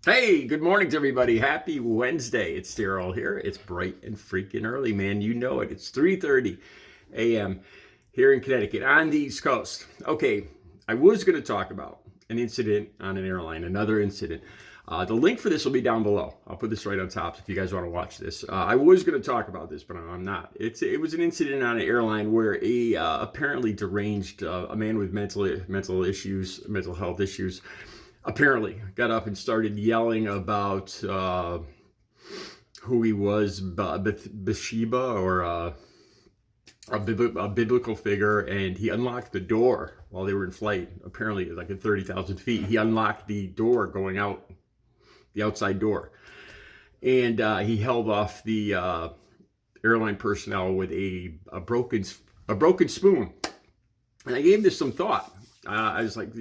Hey, good morning to everybody. Happy Wednesday. It's Daryl here. It's bright and freaking early, man. You know it. It's 3:30 a.m. here in Connecticut on the East Coast. Okay, I was going to talk about an incident on an airline, another incident. The link for this will be down below. I'll put this right on top if you guys want to watch this. I was going to talk about this, but I'm not. It was an incident on an airline where a apparently deranged a man with mental health issues, apparently got up and started yelling about who he was, Bathsheba, or a biblical figure, and he unlocked the door while they were in flight. Apparently, like at 30,000 feet, he unlocked the door going out, the outside door, and he held off the airline personnel with a broken spoon. And I gave this some thought. I was like,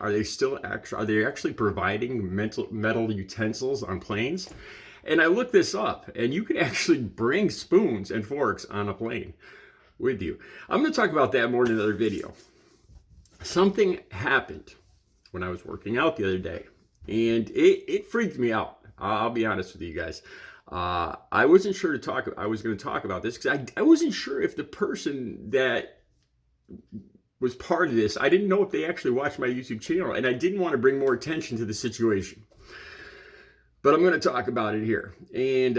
are they actually providing metal utensils on planes? And I looked this up, and you can actually bring spoons and forks on a plane with you. I'm going to talk about that more in another video. Something happened when I was working out the other day, and it freaked me out. I'll be honest with you guys. I wasn't sure I was going to talk about this because I wasn't sure if the person that was part of this, I didn't know if they actually watched my YouTube channel, and I didn't want to bring more attention to the situation. But I'm going to talk about it here. And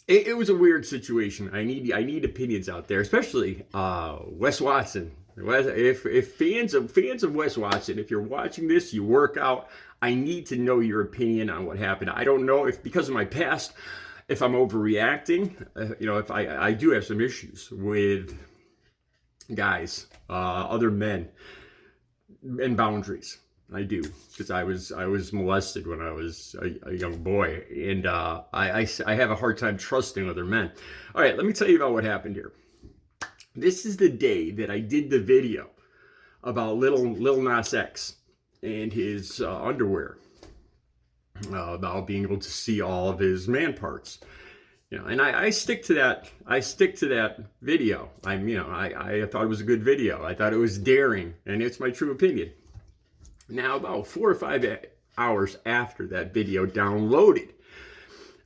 it was a weird situation. I need opinions out there, especially Wes Watson. If fans of Wes Watson, if you're watching this, you work out, I need to know your opinion on what happened. I don't know if, because of my past, if I'm overreacting. If I do have some issues with guys, other men, and boundaries. I do, because I was molested when I was a young boy, and I have a hard time trusting other men. All right, let me tell you about what happened here. This is the day that I did the video about Lil Nas X and his underwear, about being able to see all of his man parts. And I stick to that. I stick to that video. I thought it was a good video. I thought it was daring, and it's my true opinion. Now, about 4 or 5 hours after that video downloaded,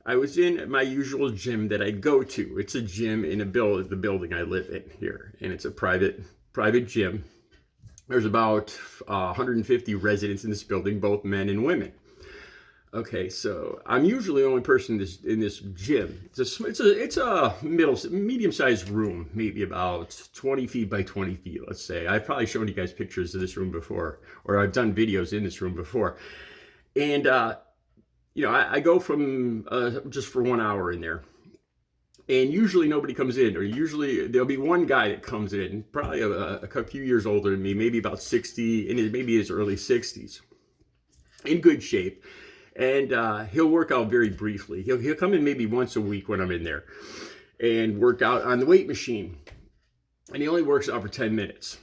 I was in my usual gym that I go to. It's a gym in the building I live in here, and it's a private gym. There's about 150 residents in this building, both men and women. Okay, so I'm usually the only person in this gym. It's a medium-sized room, maybe about 20 feet by 20 feet, let's say. I've probably shown you guys pictures of this room before, or I've done videos in this room before. And, I go from just for 1 hour in there. And usually nobody comes in, or usually there'll be one guy that comes in, probably a few years older than me, maybe about 60, and maybe his early 60s, in good shape. And he'll work out very briefly. He'll come in maybe once a week when I'm in there and work out on the weight machine. And he only works out for 10 minutes.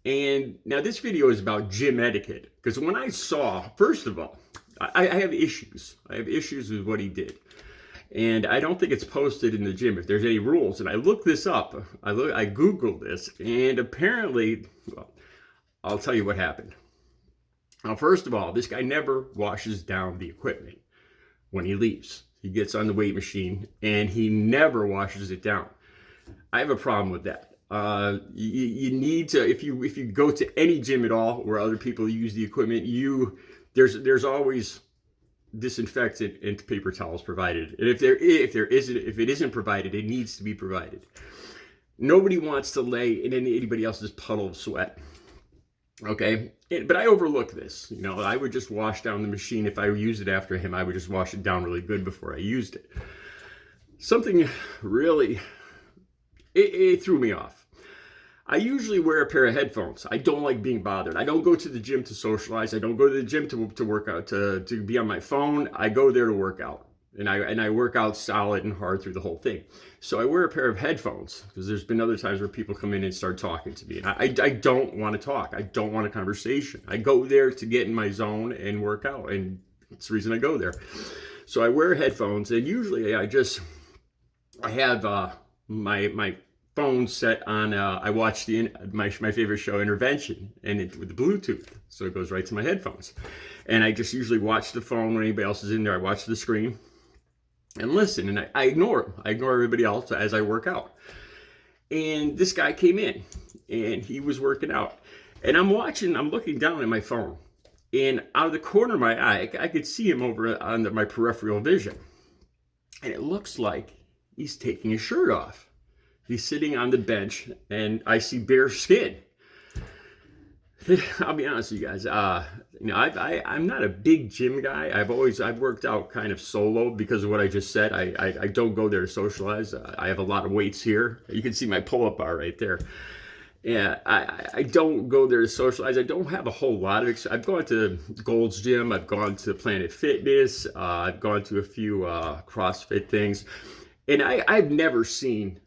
And now this video is about gym etiquette. Because when I saw, first of all, I have issues. I have issues with what he did. And I don't think it's posted in the gym if there's any rules. And I looked this up. I Googled this. And apparently, well, I'll tell you what happened. Now, first of all, this guy never washes down the equipment when he leaves. He gets on the weight machine and he never washes it down. I have a problem with that. You need to, if you go to any gym at all where other people use the equipment, there's always disinfectant and paper towels provided. And if it isn't provided, it needs to be provided. Nobody wants to lay in anybody else's puddle of sweat. Okay, but I overlook this. I would just wash down the machine. If I used it after him, I would just wash it down really good before I used it. Something really, it threw me off. I usually wear a pair of headphones. I don't like being bothered. I don't go to the gym to socialize. I don't go to the gym to work out, to be on my phone. I go there to work out. And I work out solid and hard through the whole thing. So I wear a pair of headphones because there's been other times where people come in and start talking to me. And I don't want to talk. I don't want a conversation. I go there to get in my zone and work out. And that's the reason I go there. So I wear headphones, and usually I have my phone set on. I watch my favorite show, Intervention, and with the Bluetooth, so it goes right to my headphones. And I just usually watch the phone when anybody else is in there. I watch the screen and listen, and I ignore them. I ignore everybody else as I work out. And this guy came in, and he was working out, and I'm looking down at my phone, and out of the corner of my eye, I could see him over on my peripheral vision, and it looks like he's taking his shirt off. He's sitting on the bench, and I see bare skin. I'll be honest with you guys. I'm not a big gym guy. I've worked out kind of solo because of what I just said. I don't go there to socialize. I have a lot of weights here. You can see my pull-up bar right there. Yeah, I don't go there to socialize. I don't have a whole lot of. I've gone to Gold's Gym. I've gone to Planet Fitness. I've gone to a few CrossFit things, and I've never seen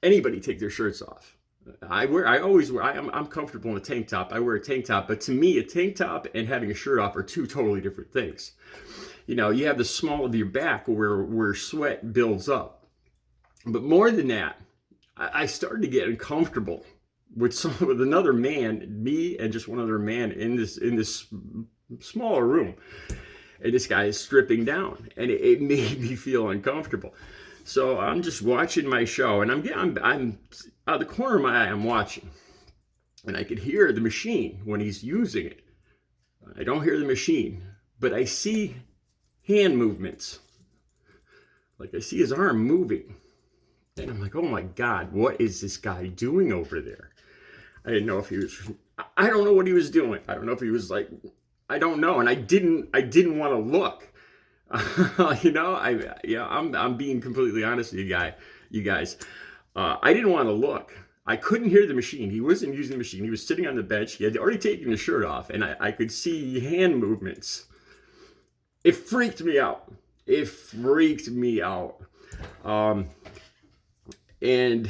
anybody take their shirts off. I'm comfortable in a tank top. I wear a tank top, but to me, a tank top and having a shirt off are two totally different things. You know, you have the small of your back where sweat builds up. But more than that, I started to get uncomfortable with another man, me and just one other man in this smaller room. And this guy is stripping down, and it made me feel uncomfortable. So I'm just watching my show, and I'm out of the corner of my eye, I'm watching, and I could hear the machine when he's using it. I don't hear the machine, but I see hand movements. Like I see his arm moving, and I'm like, oh my God, what is this guy doing over there? I didn't know if he was, I don't know what he was doing. I don't know if he was like, I don't know, and I didn't want to look. I'm being completely honest with you guys. I didn't want to look. I couldn't hear the machine. He wasn't using the machine. He was sitting on the bench. He had already taken his shirt off, and I could see hand movements. It freaked me out. And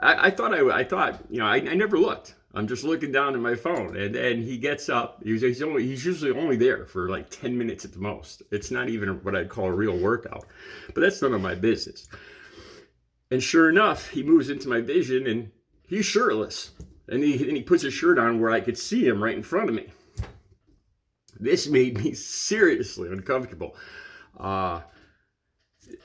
I thought, I never looked. I'm just looking down at my phone, and he gets up. He's usually only there for like 10 minutes at the most. It's not even what I'd call a real workout, but that's none of my business. And sure enough, he moves into my vision, and he's shirtless, and he puts his shirt on where I could see him right in front of me. This made me seriously uncomfortable.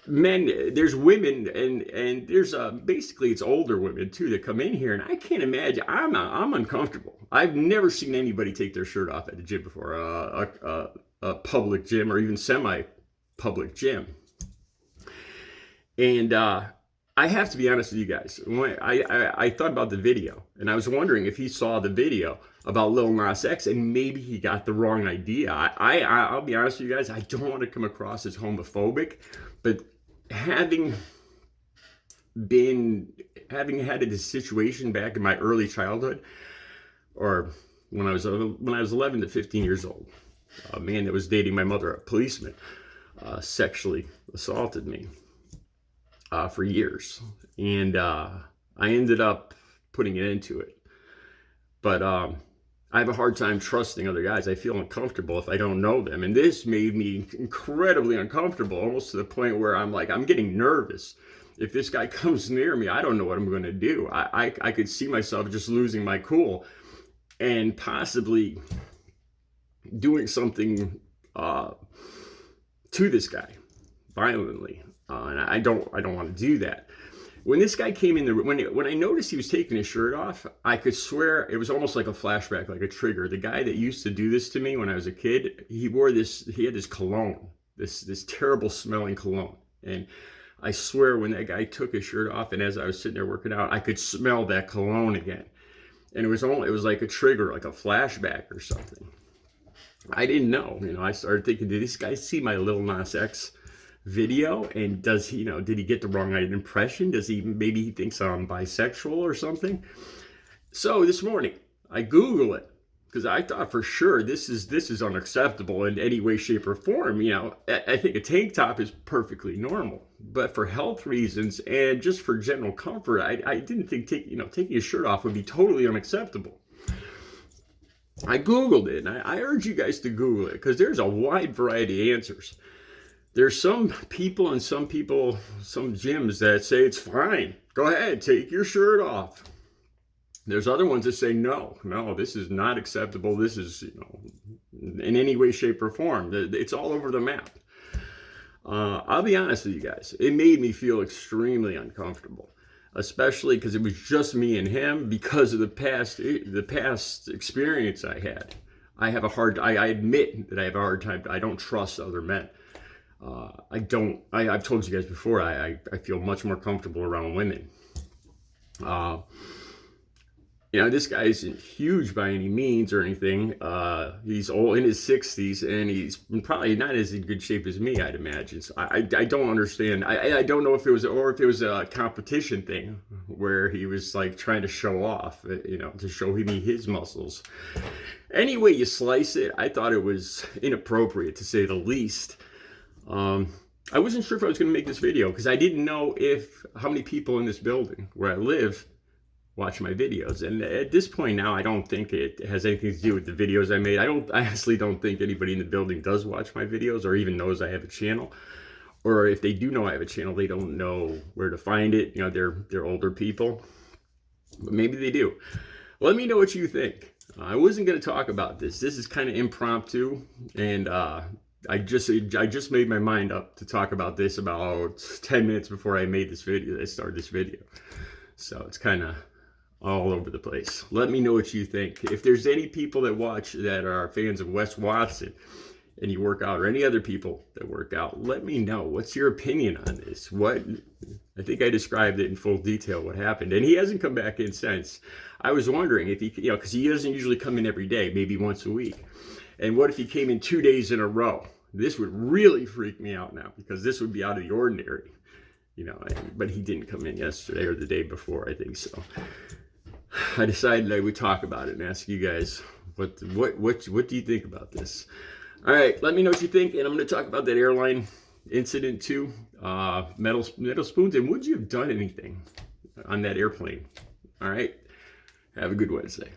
There's women, and there's basically it's older women too that come in here, and I can't imagine. I'm uncomfortable. I've never seen anybody take their shirt off at the gym before, a public gym or even semi-public gym. And I have to be honest with you guys. When I thought about the video, and I was wondering if he saw the video about Lil Nas X, and maybe he got the wrong idea. I'll be honest with you guys. I don't want to come across as homophobic, but having had a situation back in my early childhood, or when I was 11 to 15 years old, a man that was dating my mother, a policeman, sexually assaulted me for years, and I ended up putting an end to it. But I have a hard time trusting other guys. I feel uncomfortable if I don't know them. And this made me incredibly uncomfortable, almost to the point where I'm getting nervous. If this guy comes near me, I don't know what I'm going to do. I could see myself just losing my cool and possibly doing something to this guy violently. And I don't want to do that. When this guy came in the room, when I noticed he was taking his shirt off, I could swear it was almost like a flashback, like a trigger. The guy that used to do this to me when I was a kid, he had this cologne, this terrible smelling cologne. And I swear when that guy took his shirt off, and as I was sitting there working out, I could smell that cologne again. And it was like a trigger, like a flashback or something. I didn't know. I started thinking, did this guy see my Lil Nas X video, and did he get the wrong impression? Maybe he thinks I'm bisexual or something? So this morning I Google it, because I thought for sure this is unacceptable in any way, shape, or form. I think a tank top is perfectly normal, but for health reasons and just for general comfort, I didn't think taking his shirt off would be totally unacceptable. I Googled it, and I urge you guys to Google it, because there's a wide variety of answers. There's some people, some gyms that say it's fine. Go ahead, take your shirt off. There's other ones that say, no, this is not acceptable. This is, in any way, shape, or form. It's all over the map. I'll be honest with you guys. It made me feel extremely uncomfortable, especially because it was just me and him because of the past experience I had. I admit that I have a hard time. I don't trust other men. I've told you guys before, I feel much more comfortable around women. This guy isn't huge by any means or anything. He's old, in his 60s, and he's probably not as in good shape as me, I'd imagine. So I don't understand. I don't know if it was a competition thing where he was like trying to show off, to show me his muscles. Any way you slice it, I thought it was inappropriate, to say the least. I wasn't sure if I was going to make this video because I didn't know how many people in this building where I live watch my videos. And at this point now, I don't think it has anything to do with the videos I made. I honestly don't think anybody in the building does watch my videos or even knows I have a channel. Or if they do know I have a channel, they don't know where to find it. They're older people, but maybe they do. Let me know what you think. I wasn't going to talk about this. This is kind of impromptu, and I just made my mind up to talk about this about 10 minutes before I started this video. So it's kind of all over the place. Let me know what you think. If there's any people that watch that are fans of Wes Watson and you work out, or any other people that work out, let me know. What's your opinion on this? I think I described it in full detail what happened, and he hasn't come back in since. I was wondering if he, because he doesn't usually come in every day, maybe once a week. And what if he came in 2 days in a row? This would really freak me out now, because this would be out of the ordinary, but he didn't come in yesterday or the day before, I think so. I decided I would talk about it and ask you guys, what do you think about this? All right, let me know what you think, and I'm going to talk about that airline incident too, metal spoons, and would you have done anything on that airplane? All right, have a good Wednesday.